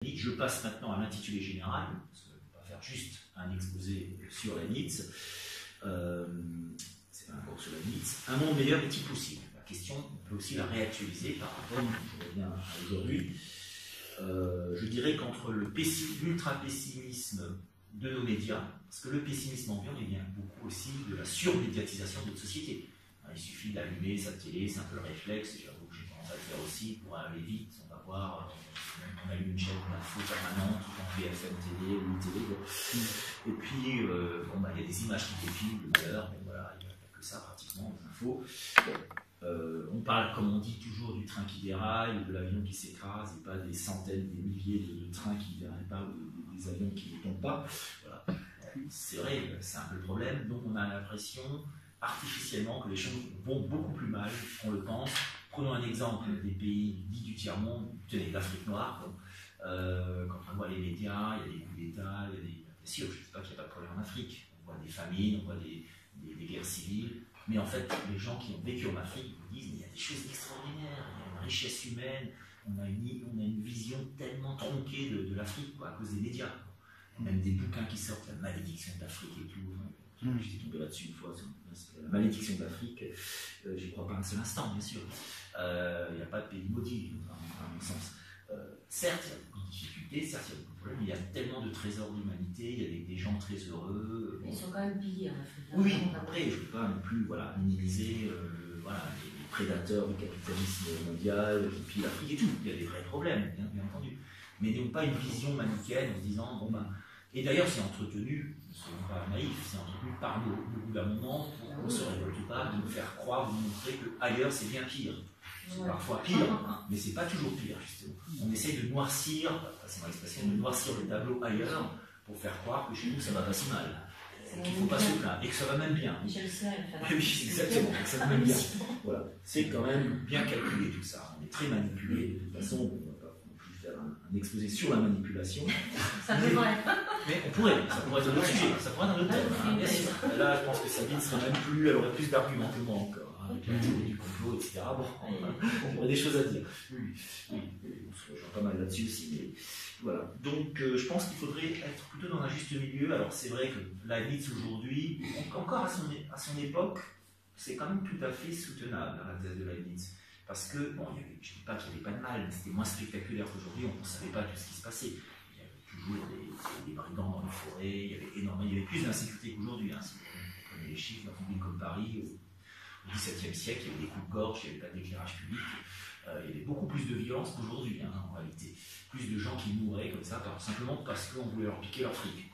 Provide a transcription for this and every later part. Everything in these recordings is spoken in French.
Je passe maintenant à l'intitulé général, parce qu'on ne va pas faire juste un exposé sur Leibniz. C'est pas un cours sur Leibniz. Un monde meilleur est-il possible? La question, on peut aussi la réactualiser par rapport, je reviens à aujourd'hui. Je dirais qu'entre l'ultra-pessimisme de nos médias, parce que le pessimisme ambiant, il vient beaucoup aussi de la surmédiatisation de notre société. Il suffit d'allumer sa télé, c'est un peu le réflexe, j'avoue que j'ai tendance à le faire aussi, pour aller vite, on va voir, on allume une chaîne d'info permanente, ou en BFM TV, ou télé, et puis, bon, il y a des images qui défilent, de l'heure, mais voilà, il n'y a que ça pratiquement, des infos. On parle, comme on dit toujours, du train qui déraille, de l'avion qui s'écrase, et pas des centaines, des milliers de trains qui ne déraillent pas, ou des avions qui ne tombent pas. Voilà. C'est vrai, c'est un peu le problème, donc on a l'impression artificiellement que les choses vont beaucoup plus mal qu'on le pense. Prenons un exemple des pays dits du tiers-monde, tenez, l'Afrique noire. Quand on voit les médias, il y a des coups d'État, il y a des... Bien sûr, je ne dis pas qu'il n'y a pas de problème en Afrique. On voit des famines, on voit des guerres civiles. Mais en fait, les gens qui ont vécu en Afrique vous disent qu'il y a des choses extraordinaires, il y a une richesse humaine, on a une vision tellement tronquée de l'Afrique à cause des médias. Même des bouquins qui sortent, la malédiction d'Afrique et tout. J'étais tombé là-dessus une fois, la malédiction d'Afrique, j'y crois pas un seul instant, bien sûr. Il n'y a pas de pays maudit, à mon sens. Certes, il y a beaucoup de difficultés, certes, il y a beaucoup de problèmes, mais il y a tellement de trésors d'humanité, il y a des gens très heureux. Ils sont quand même pillés en Afrique. Oui, après, je ne peux pas non plus minimiser les prédateurs du capitalisme mondial qui pillent l'Afrique et tout. Il y a des vrais problèmes, bien entendu. Mais n'ayons pas une vision manichéenne en se disant, bon ben. Et d'ailleurs, c'est entretenu, ne soyons pas naïfs, c'est entretenu par nos gouvernements pour qu'on ne se révolte pas, de nous faire croire, de nous montrer qu'ailleurs c'est bien pire. C'est parfois pire, mais c'est pas toujours pire, justement. On essaye de noircir, c'est mon expression, de noircir le tableau ailleurs pour faire croire que chez nous ça va pas si mal. Qu'il ne faut pas se plaindre, et que ça va même bien. Oui, exactement, que ça va même bien. Voilà. C'est quand même bien calculé tout ça. On est très manipulé, de toute façon, on ne va pas non plus faire un exposé sur la manipulation. Ça devrait. Mais on pourrait, ça pourrait être un autre sujet, ça pourrait être un autre thème, bien sûr. Là, je pense que Sabine serait même plus, elle aurait plus d'arguments que moi encore, avec la théorie du complot, etc. Bon, on aurait des choses à dire. Oui, on se rejoint pas mal là-dessus aussi, mais voilà. Donc, je pense qu'il faudrait être plutôt dans un juste milieu. Alors, c'est vrai que Leibniz aujourd'hui, encore à son époque, c'est quand même tout à fait soutenable, la thèse de Leibniz. Parce que, bon, je ne dis pas qu'il n'y avait pas de mal, mais c'était moins spectaculaire qu'aujourd'hui, on ne savait pas tout ce qui se passait. Il y avait toujours des brigands dans les forêts, il y avait plus d'insécurité qu'aujourd'hui. Si vous prenez les chiffres, dans une ville comme Paris, au XVIIe siècle, il y avait des coups de gorge, il n'y avait pas d'éclairage public. Il y avait beaucoup plus de violence qu'aujourd'hui, en réalité. Plus de gens qui mouraient comme ça, simplement parce qu'on voulait leur piquer leur fric. Il y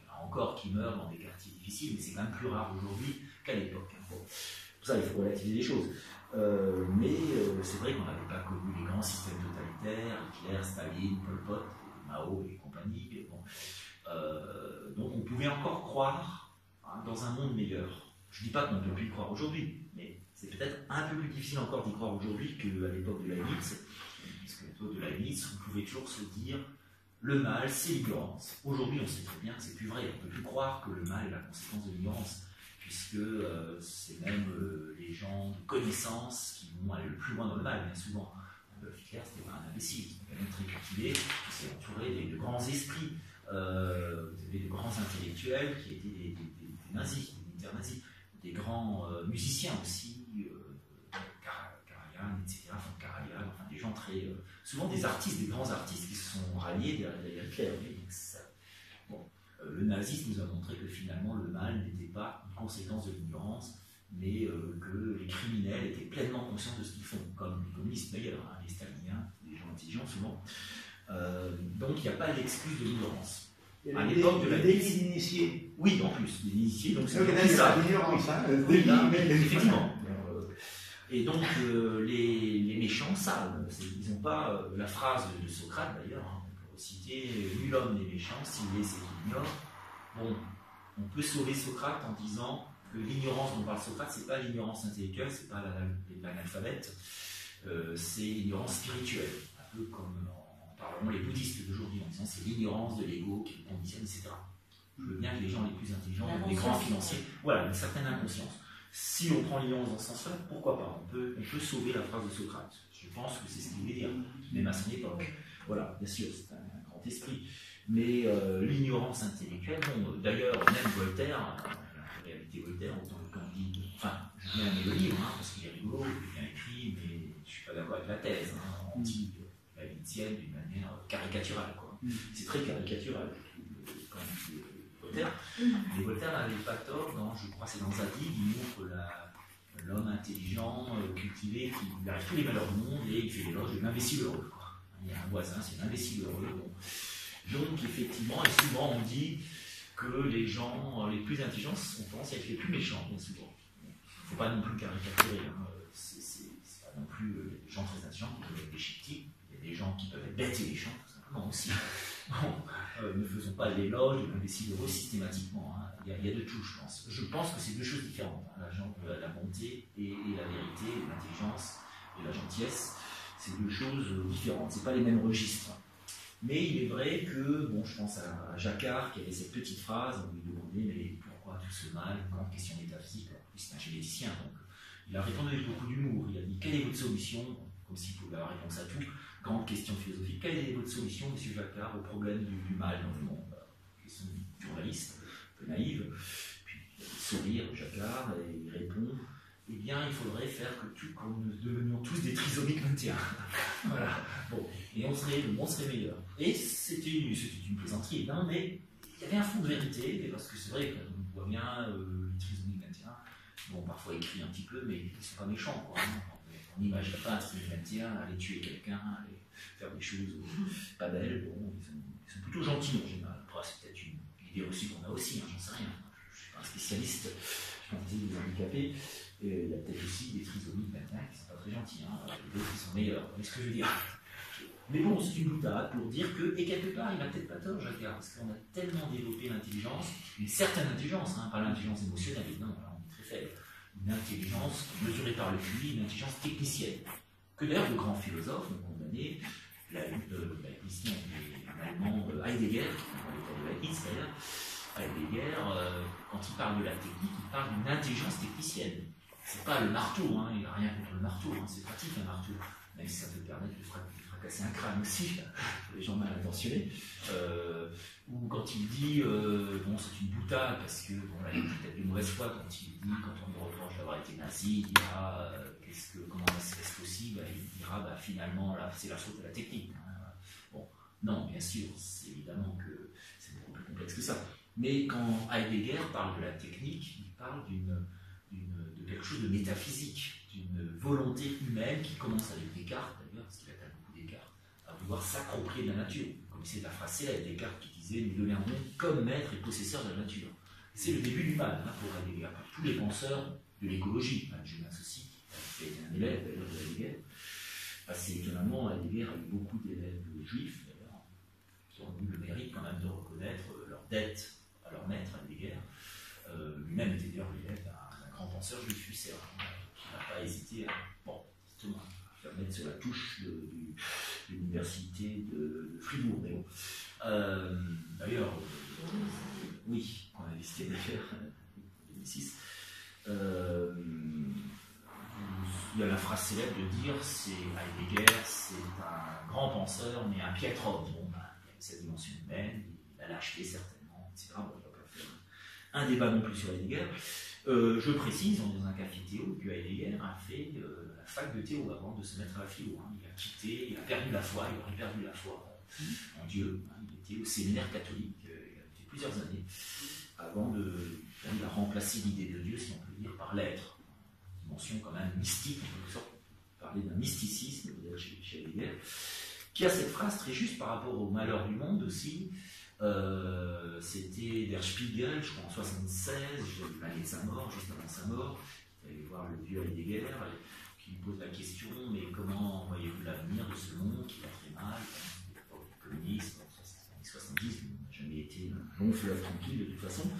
en a encore qui meurent dans des quartiers difficiles, mais c'est quand même plus rare aujourd'hui qu'à l'époque. Bon, pour ça, il faut relativiser les choses. Mais c'est vrai qu'on n'avait pas connu les grands systèmes totalitaires, Hitler, Staline, Pol Pot, Mao et compagnie. Et bon. Donc on pouvait encore croire dans un monde meilleur. Je ne dis pas qu'on ne peut plus y croire aujourd'hui, mais c'est peut-être un peu plus difficile encore d'y croire aujourd'hui qu'à l'époque de Leibniz. Parce qu'à l'époque de Leibniz, on pouvait toujours se dire le mal, c'est l'ignorance. Aujourd'hui, on sait très bien que c'est plus vrai. On ne peut plus croire que le mal est la conséquence de l'ignorance, puisque c'est même les gens de connaissance qui vont aller le plus loin dans le mal, bien souvent. Hitler, c'était pas un imbécile, c'était quelqu'un très cultivé, qui s'est entouré de grands esprits, de grands intellectuels qui étaient des nazis, des militaires nazis, des grands musiciens aussi, Karajan, etc., enfin des gens très... souvent des artistes, des grands artistes qui se sont ralliés derrière Hitler. Bon, le nazisme nous a montré que finalement le mal n'était pas une conséquence de l'ignorance, mais que les criminels étaient pleinement conscients de ce qu'ils font, comme les communistes d'ailleurs, les staliniens, les gens intelligents souvent. Donc il n'y a pas d'excuse de l'ignorance. À l'époque de la délit d'initié. Oui, en plus, des initiés, donc c'est ça. Effectivement. Et donc les méchants savent, ils n'ont pas la phrase de Socrate d'ailleurs, pour citer nul homme n'est méchant, s'il est, c'est qu'il ignore. Bon, on peut sauver Socrate en disant que l'ignorance dont parle Socrate, c'est pas l'ignorance intellectuelle, c'est pas l'analphabète, c'est l'ignorance spirituelle, un peu comme en parlant les bouddhistes d'aujourd'hui, en disant c'est l'ignorance de l'ego qui nous conditionne, etc. Je veux bien que les gens les plus intelligents, les grands financiers, voilà, une certaine inconscience. Si on prend l'ignorance dans ce sens-là, pourquoi pas, on peut sauver la phrase de Socrate. Je pense que c'est ce qu'il voulait dire, même à son époque. Voilà, bien sûr, c'est un grand esprit. Mais l'ignorance intellectuelle, bon, d'ailleurs, même Voltaire, en réalité Voltaire, autant le Candide, enfin, j'ai bien aimé le livre, hein, parce qu'il est rigolo, il est bien écrit, mais je ne suis pas d'accord avec la thèse. Hein, on dit la Litienne d'une manière caricaturale, quoi. C'est très caricatural, quand même, Voltaire. Mais Voltaire n'avait pas tort, je crois que c'est dans Zadig, il montre l'homme intelligent, cultivé, qui arrive tous les malheurs du monde et il fait l'éloge de l'imbécile heureux. Quoi. Il y a un voisin, c'est l'imbécile heureux. Bon. Donc, effectivement, et souvent on dit que les gens les plus intelligents ont tendance à être les plus méchants, bien souvent. Il ne faut pas non plus caricaturer. Hein. C'est pas non plus les gens très intelligents qui peuvent être des chic-types. Il y a des gens qui peuvent être bêtes et méchants, tout simplement aussi. Bon, ne faisons pas l'éloge de l'imbécile heureux systématiquement. Hein. Il y a de tout, je pense. Je pense que c'est deux choses différentes. Hein. La bonté et la vérité, l'intelligence et la gentillesse, c'est deux choses différentes. Ce n'est pas les mêmes registres. Mais il est vrai que, bon, je pense à Jacquard qui avait cette petite phrase, on lui demandait mais pourquoi tout ce mal, grande question métaphysique. C'est un généticien, donc il a répondu avec beaucoup d'humour. Il a dit quelle est votre solution, comme s'il pouvait avoir réponse à tout, grande question philosophique, quelle est votre solution, M. Jacquard, au problème du mal dans le monde? Question journaliste, un peu naïve. Puis il sourire, Jacquard, et il répond eh bien, il faudrait faire que nous devenions tous des trisomiques 21. Voilà. Bon. Et le monde serait meilleur. Et c'était une plaisanterie, non, mais il y avait un fond de vérité, parce que c'est vrai qu'on voit bien les trisomiques 21, bon, parfois écrit un petit peu, mais ils ne sont pas méchants, quoi. On n'imagine pas un trisomique 21 aller tuer quelqu'un, aller faire des choses pas belles. Bon, ils sont plutôt gentils en général. Après, c'est peut-être une idée reçue qu'on a aussi, hein, j'en sais rien. Je ne suis pas un spécialiste, je pense des handicapés. Et il y a peut-être aussi des trisomiques maintenant qui ne sont pas très gentils, hein, d'autres qui sont meilleurs. Vous voyez ce que je veux dire? Mais bon, c'est une boutade pour dire que, et quelque part, il n'a peut-être pas tort, Jacquard, parce qu'on a tellement développé l'intelligence, une certaine intelligence, hein, pas l'intelligence émotionnelle, non, là, on est très faible, une intelligence mesurée par le QI, une intelligence technicienne, que d'ailleurs de grands philosophes ont condamné, ici on est allemand Heidegger, on va de Leibniz d'ailleurs, Heidegger, quand il parle de la technique, il parle d'une intelligence technicienne. C'est pas le marteau, hein, il n'a rien contre le marteau, hein, c'est pratique un marteau, même si ça peut permettre de fracasser un crâne aussi, pour les gens mal intentionnés. Ou quand il dit, bon c'est une boutade, parce que, bon là il y a peut-être de mauvaise foi quand il dit, quand on lui reproche d'avoir été nazi, il dira, comment est-ce possible, il dira, bah, finalement, là, c'est la faute de la technique. Hein. Bon, non, bien sûr, c'est évidemment que c'est beaucoup plus complexe que ça. Mais quand Heidegger parle de la technique, il parle de quelque chose de métaphysique, d'une volonté humaine qui commence avec Descartes, d'ailleurs, parce qu'il attaque beaucoup Descartes, à vouloir s'approprier de la nature. Comme c'est la phrase célèbre Descartes qui disait « Nous deviendrons comme maîtres et possesseurs de la nature ». C'est le début du mal, hein, pour Heidegger, par tous les penseurs de l'écologie. Je m'associe, qui a été un élève d'ailleurs de Heidegger. Assez étonnamment, Heidegger a eu beaucoup d'élèves juifs, d'ailleurs, qui ont eu le mérite quand même de reconnaître leur dette à leur maître, Heidegger. Lui-même était d'ailleurs l'élève d'un grand penseur juif, Husserl, qui n'a pas hésité à, justement, faire mettre sur la touche de l'université de Fribourg. Mais bon. D'ailleurs, oui, on a visité d'ailleurs en 2006. Il y a la phrase célèbre de dire c'est Heidegger, c'est un grand penseur, mais un piètre homme. Bon, il y a cette dimension humaine, il a lâcheté certainement, etc. Bon, on ne va pas faire un débat non plus sur Heidegger. Je précise, on est dans un café théo, que Heidegger a fait la fac de théo avant de se mettre à la philo. Hein. Il a quitté, il a perdu la foi, il aurait perdu la foi en Dieu. Hein. Il était au séminaire catholique, il a fait plusieurs années, avant il a remplacé l'idée de Dieu, si on peut dire, par l'être. Une dimension quand même mystique, en quelque sorte, parler d'un mysticisme chez Heidegger, qui a cette phrase très juste par rapport au malheur du monde aussi. C'était Der Spiegel, je crois en 1976, l'année de sa mort, juste avant sa mort, il allait voir le vieux Heidegger, qui lui pose la question, mais comment voyez-vous l'avenir de ce monde qui va très mal, l'époque du communisme, en 1970, il n'a jamais été un long fleuve tranquille de toute façon.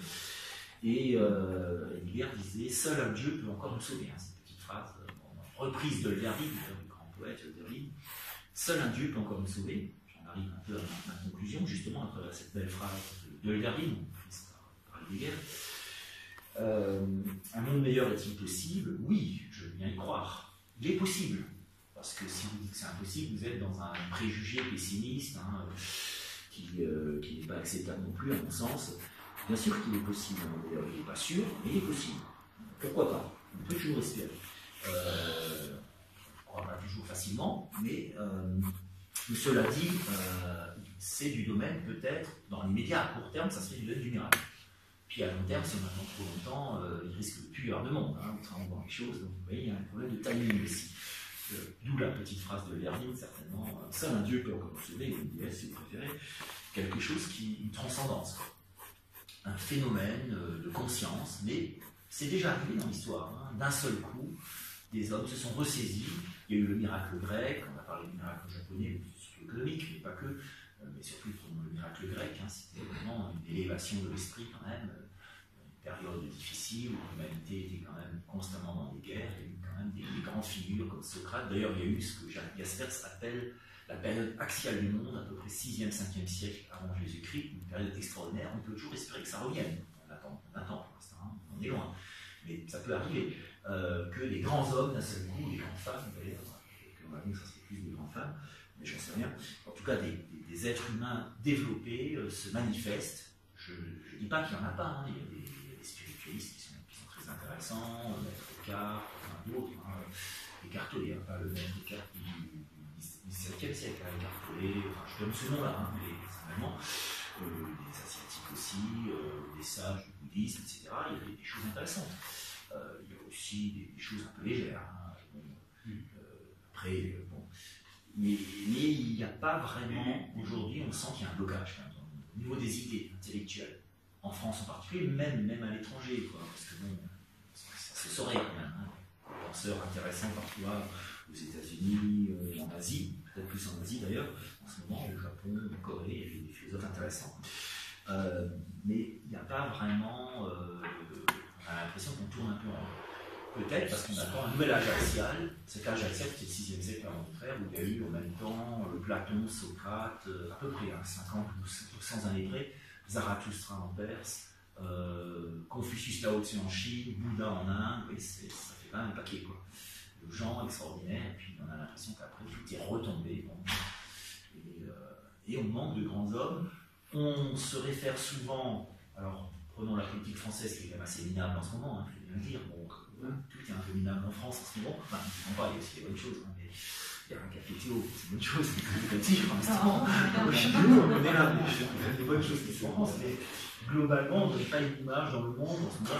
Et Heidegger disait, seul un Dieu peut encore nous sauver. Hein, cette petite phrase, reprise de Hölderlin, du grand poète Hölderlin, seul un Dieu peut encore nous sauver. Arrive un peu à ma conclusion, justement, à travers cette belle phrase de Hölderlin, prise par Heidegger. Un monde meilleur est-il possible? Oui, je veux bien y croire. Il est possible. Parce que si vous dites que c'est impossible, vous êtes dans un préjugé pessimiste, hein, qui acceptable non plus, à mon sens. Bien sûr qu'il est possible, d'ailleurs il n'est pas sûr, mais il est possible. Pourquoi pas? On peut toujours espérer. Je ne crois pas toujours facilement, mais cela dit, c'est du domaine peut-être, dans l'immédiat, à court terme, ça serait du domaine du miracle. Puis à long terme, si on attend trop longtemps, il risque de plus y avoir de monde, on voit les choses, donc vous voyez, il y a un problème de timing aussi. D'où la petite phrase de Lénine, certainement, seul un Dieu peut encore nous sauver, une déesse si vous préférez, quelque chose une transcendance, quoi. Un phénomène de conscience, mais c'est déjà arrivé dans l'histoire, d'un seul coup, des hommes se sont ressaisis, il y a eu le miracle grec, on a parlé du miracle japonais, surtout économique, mais pas que, mais surtout le miracle grec, c'était vraiment une élévation de l'esprit quand même, une période difficile où l'humanité était quand même constamment dans des guerres, il y a eu quand même des grandes figures comme Socrate, d'ailleurs il y a eu ce que Jacques Jaspers appelle la période axiale du monde, à peu près 6e, 5e siècle avant Jésus-Christ, une période extraordinaire, on peut toujours espérer que ça revienne, on attend pour l'instant, on est loin, mais ça peut arriver, que les grands hommes d'un seul coup, les grandes femmes d'ailleurs, on va dire que ça serait plus des grandes femmes, mais j'en sais rien, en tout cas des êtres humains développés se manifestent. Je ne dis pas qu'il n'y en a pas, il y a des spiritualistes qui sont très intéressants, Maître Eckhart, d'autres, Eckhart Tolle, pas le même Eckhart du XVIIe siècle, Eckhart Tolle, je donne ce nom-là, mais personnellement, des asiatiques aussi, des sages du bouddhisme, etc. Il y a des choses intéressantes. Il y a aussi des choses un peu légères. Après, bon. Mais il n'y a pas vraiment, aujourd'hui, on sent qu'il y a un blocage quand même, au niveau des idées intellectuelles, en France en particulier, même à l'étranger, parce que bon, ça se saurait quand même. Des penseurs intéressants parfois aux États-Unis, en Asie, peut-être plus en Asie d'ailleurs, en ce moment, au Japon, en Corée, il y a des philosophes intéressants. Mais il n'y a pas vraiment, on a l'impression qu'on tourne un peu en rond. Peut-être parce qu'on attend un nouvel âge axial. Cet âge axial, c'était le 6e siècle avant notre ère, où il y a eu en même temps Platon, Socrate, à peu près 50 ou 100 années près, Zarathustra en Perse, Confucius Lao Tse en Chine, Bouddha en Inde, oui, ça fait quand même un paquet, quoi. De gens extraordinaires, et puis on a l'impression qu'après tout est retombé. Bon. Et on manque de grands hommes. On se réfère souvent, alors prenons la politique française qui est quand même assez minable en ce moment, il faut bien le dire. Bon, tout est un peu minable en France en ce moment. Enfin, il y a aussi des bonnes choses, mais il y a un café Théo, c'est une bonne chose, c'est dire pour l'instant. Chez nous, on est là, il y a des bonnes choses qui se passent, mais globalement, on n'a pas une image dans le monde en ce moment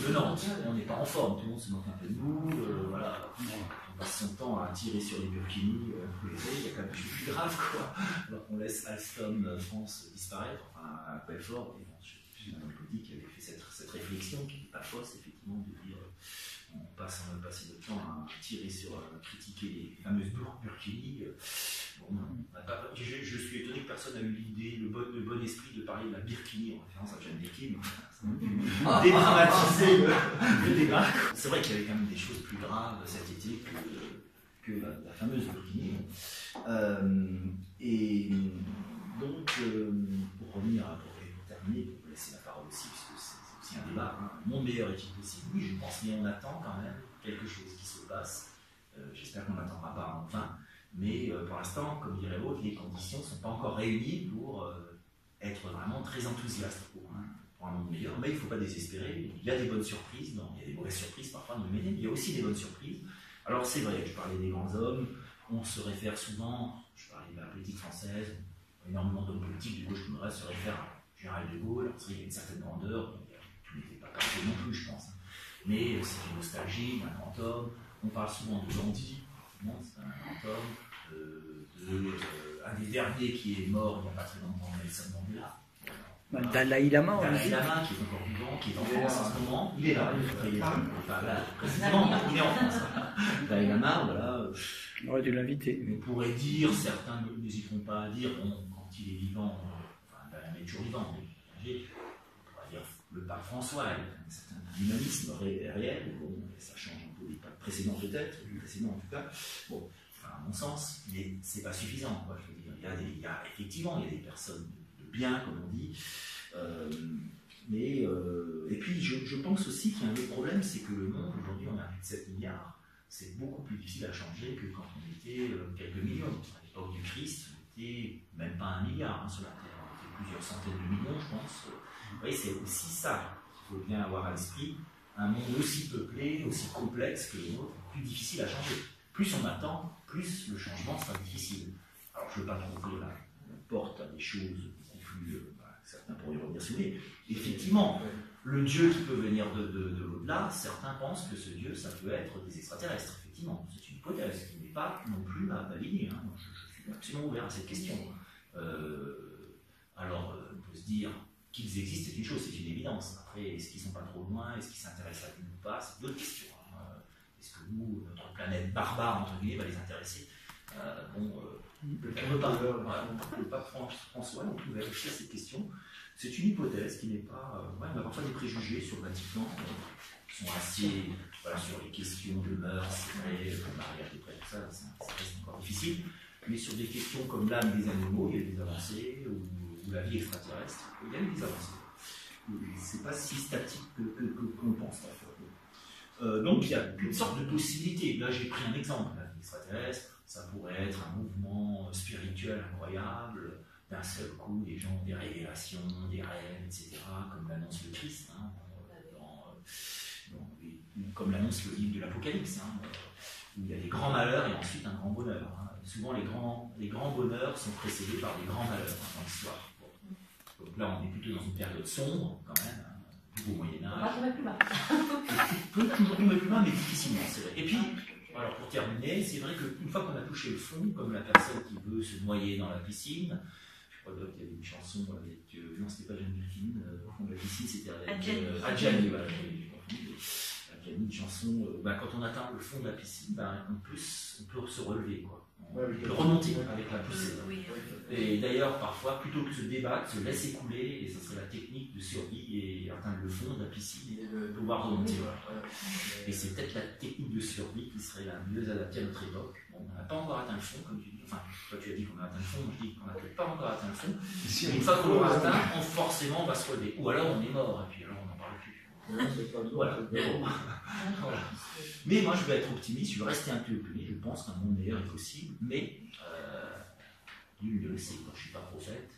venante. On n'est pas en forme, tout le monde se manque un peu de goût, voilà. On passe son temps à tirer sur les burkinis, il y a quand même des choses plus graves, quoi. Alors qu'on laisse Alstom France disparaître, enfin, à Belfort, et bon, je suis dans le politique qui avait fait cette réflexion qui n'est pas fausse, effectivement, de dire on passe notre temps à tirer sur, critiquer les fameuses burkinis. Bon, je suis étonné que personne n'a eu l'idée, le bon esprit de parler de la Birkini en référence à Jane Birkin. Ça m'a dédramatiser le débat. C'est vrai qu'il y avait quand même des choses plus graves cet été que la fameuse Birkini. Et donc, pour revenir pour terminer, pour vous laisser la parole aussi, puisque c'est aussi un débat, mon meilleur est-il possible? Oui, je pense, mais on attend quand même quelque chose qui se passe. J'espère qu'on n'attendra pas enfin. Mais pour l'instant, comme dirait l'autre, les conditions ne sont pas encore réunies pour être vraiment très enthousiaste pour un monde meilleur. Mais il ne faut pas désespérer. Il y a des bonnes surprises, il y a des mauvaises surprises parfois dans le métier, mais il y a aussi des bonnes surprises. Alors c'est vrai, je parlais des grands hommes, on se réfère souvent, je parlais de la politique française, énormément d'hommes politiques de gauche comme de droite se réfèrent à Général de Gaulle. Alors il y a une certaine grandeur, tout n'était pas parfait non plus, je pense. Mais c'est une nostalgie d'un grand homme. On parle souvent de Gandhi. C'est un grand homme, un des derniers qui est mort il n'y a pas très longtemps, Nelson Mandela. Dalai Lama, Dalai Lama, qui est encore vivant, qui est en France en ce moment. Il est là, précisément, il est en France. Dalai Lama, voilà. On aurait dû l'inviter. On pourrait dire, certains n'hésiteront pas à dire, bon, quand il est vivant, enfin, Dalai Lama est toujours vivant, mais on pourrait dire le pape François, il y a un certain humanisme réel, bon, ça change un peu des papes précédents peut-être, du précédent en tout cas. Bon, à mon sens, mais c'est pas suffisant. Quoi, je veux dire. Effectivement, il y a des personnes de bien, comme on dit, et puis je pense aussi qu'il y a un autre problème, c'est que le monde, aujourd'hui, on a plus de 7 milliards, c'est beaucoup plus difficile à changer que quand on était quelques millions. À l'époque du Christ, on n'était même pas 1 milliard sur la Terre, on était plusieurs centaines de millions, je pense. Vous voyez, c'est aussi ça qu'il faut bien avoir à l'esprit. Un monde aussi peuplé, aussi complexe que le nôtre, plus difficile à changer. Plus on attend, plus le changement sera difficile. Alors, je ne veux pas trop ouvrir la porte à des choses beaucoup plus... certains pourraient y revenir si vous voulez. Effectivement, le Dieu qui peut venir de l'au-delà, certains pensent que ce Dieu, ça peut être des extraterrestres. Effectivement, c'est une hypothèse qui n'est pas non plus à valider. Hein. Je suis absolument ouvert à cette question. Alors, on peut se dire qu'ils existent, c'est une chose, c'est une évidence. Après, est-ce qu'ils ne sont pas trop loin, est-ce qu'ils s'intéressent à nous ou pas, c'est une autre question. Hein. Est-ce que nous, notre planète barbare, entre guillemets, va les intéresser? Le pape François nous ouvert aussi à cette question. C'est une hypothèse qui n'est pas... on a parfois des préjugés sur le Vatican qui sont assez... sur les questions de mœurs, c'est vrai, le mariage des prêtres, tout ça reste encore difficile. Mais sur des questions comme l'âme des animaux, il y a des avancées, ou la vie extraterrestre, il y a des avancées. C'est pas si statique qu'on pense. Donc il y a toutes sortes de possibilités. Là j'ai pris un exemple, la vie extraterrestre, ça pourrait être un mouvement spirituel incroyable, d'un seul coup des gens ont des révélations, des rêves, etc., comme l'annonce le Christ, hein, comme l'annonce le livre de l'Apocalypse, hein, où il y a des grands malheurs et ensuite un grand bonheur. Hein. Souvent les grands bonheurs sont précédés par des grands malheurs dans l'histoire. Donc là on est plutôt dans une période sombre quand même, hein, au Moyen-Âge. On va tomber plus bas. Peut toujours tomber plus bas, mais difficilement, c'est vrai. Et puis, alors pour terminer, c'est vrai qu'une fois qu'on a touché le fond, comme la personne qui veut se noyer dans la piscine, je crois qu'il y avait une chanson avec, non c'était pas Jeanne Birkin, au fond de la piscine c'était avec Adjani, voilà, Adjani, une chanson, quand on atteint le fond de la piscine, on peut se relever, quoi. On peut remonter avec la poussée. Et d'ailleurs, parfois, plutôt que de se débattre, se laisser couler, et ce serait la technique de survie, et atteindre le fond de la piscine et de pouvoir remonter. Voilà. Et c'est peut-être la technique de survie qui serait la mieux adaptée à notre époque. Bon, on n'a pas encore atteint le fond, comme tu dis. Enfin, toi tu as dit qu'on a atteint le fond, moi je dis qu'on n'a peut-être pas encore atteint le fond. Mais une fois qu'on l'aura atteint, forcément on va se relever. Ou alors on est mort, et puis alors on n'en parle plus. Voilà. Voilà. Mais moi je vais être optimiste, je vais rester un peu optimiste, je pense qu'un monde meilleur est possible, mais nul ne le sait, je ne suis pas prophète.